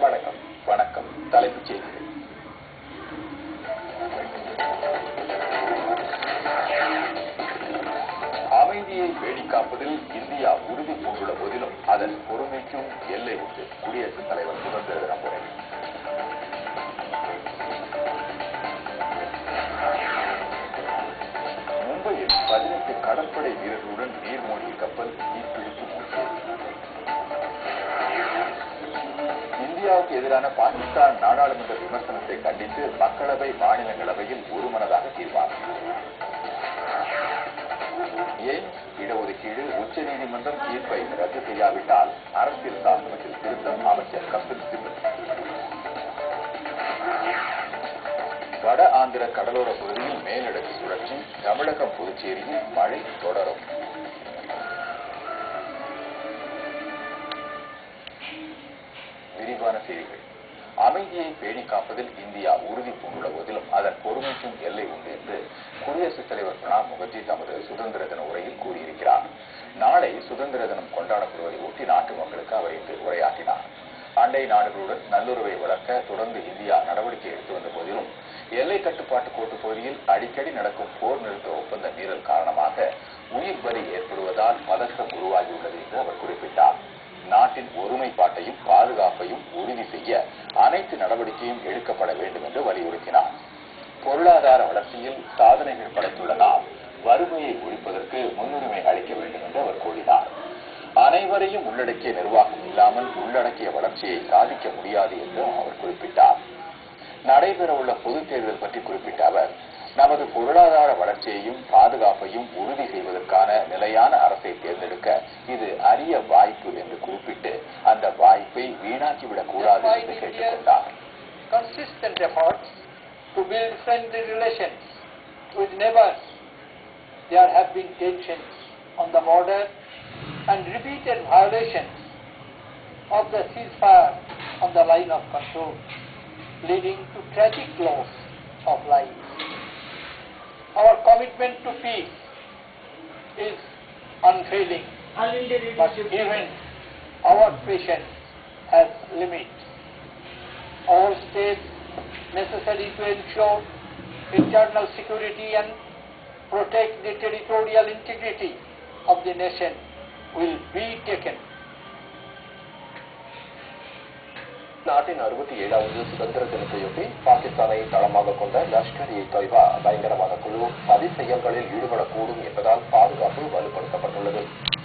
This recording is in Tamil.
வணக்கம். வணக்கம். தலைப்புச் செய்திகள். அமைதியை பேணிக் காப்பதில் இந்தியா உறுதி பூண்டுள்ள போதிலும் அதன் பொறுமைக்கும் எல்லை உண்டு. குடியரசுத் தலைவர் சுதந்திர தின உரை. மும்பையில் 18 கடற்படை வீரர்களுடன் நீர்மூழ்கி கப்பல் தீப்பிடித்து மூழ்கியது. இந்தியாவுக்கு எதிரான பாகிஸ்தான் நாடாளுமன்ற விமர்சனத்தை கண்டித்து மக்களவை மாநிலங்களவையில் ஒருமனதாக தீர்மானம். எய்ம்ஸ் இடஒதுக்கீடு உச்சநீதிமன்றம் தீர்ப்பை ரத்து செய்யாவிட்டால் அரசியல் சாசனத்தில் திருத்தம். அமைச்சர் கபில் சிபல். வட ஆந்திர கடலோர பகுதியில் மேலடுக்கு சுழற்சி. தமிழகம் புதுச்சேரியில் மழை தொடரும். விரிவான செய்திகள். அமைதியை பேணிக் காப்பதில் இந்தியா உறுதி பூண்டுள்ள போதிலும் அதன் பொறுமைக்கும் எல்லை உண்டு என்று குடியரசுத் தலைவர் பிரணாப் முகர்ஜி தமது சுதந்திர தின உரையில் கூறியிருக்கிறார். நாளை சுதந்திர தினம் கொண்டாடப்படுவதை ஒட்டி நாட்டு மக்களுக்கு அவர் இன்று உரையாற்றினார். அண்டை நாடுகளுடன் நல்லுறவை வளர்க்க தொடர்ந்து இந்தியா நடவடிக்கை எடுத்து வந்த போதிலும் எல்லை கட்டுப்பாட்டு கோட்டு பகுதியில் அடிக்கடி நடக்கும் போர் நிறுத்த ஒப்பந்த மீறல் காரணமாக உயிர் பலி ஏற்படுவதால் பதற்றம் உருவாகியுள்ளது என்று அவர் குறிப்பிட்டார். நாட்டின் ஒருமைப்பாட்டையும் பாதுகாப்பையும் உறுதி செய்ய அனைத்து நடவடிக்கையும் எடுக்கப்பட வேண்டும் என்று வலியுறுத்தினார். பொருளாதார வளர்ச்சியில் சாதனைகள் படைத்துள்ள நாம் வறுமையை ஒழிப்பதற்கு முன்னுரிமை அளிக்க வேண்டும் என்று அவர் கூறினார். அனைவரையும் உள்ளடக்கிய நிர்வாகம் இல்லாமல் உள்ளடக்கிய வளர்ச்சியை சாதிக்க முடியாது என்றும் அவர் குறிப்பிட்டார். நடைபெறவுள்ள பொதுத் தேர்தல் பற்றி குறிப்பிட்ட அவர், நமது பொருளாதார வளர்ச்சியையும் பாதுகாப்பையும் உறுதி செய்வதற்கான நிலையான அரசை தேர்ந்தெடுக்க இது அரிய வாய்ப்பு என்று குறிப்பிட்டு அந்த வாய்ப்பை வீணாக்கிவிடக் கூடாது என்று கேட்டுக் கொண்டார். Consistent efforts to build friendly relations with neighbors. There have been tensions on the border and repeated violations of the ceasefire on the line of control, leading to tragic loss of lives. Our commitment to peace is unfailing, but even our patience has limits. All steps necessary to ensure internal security and protect the territorial integrity of the nation will be taken. நாட்டின் 67வது சுதந்திர தினத்தையொட்டி பாகிஸ்தானை தளமாக கொண்ட லஷ்கர்-இ-தொய்பா பயங்கரவாத குழு சதி செயல்களில் ஈடுபடக்கூடும் என்பதால் பாதுகாப்பு வலுப்படுத்தப்பட்டுள்ளது.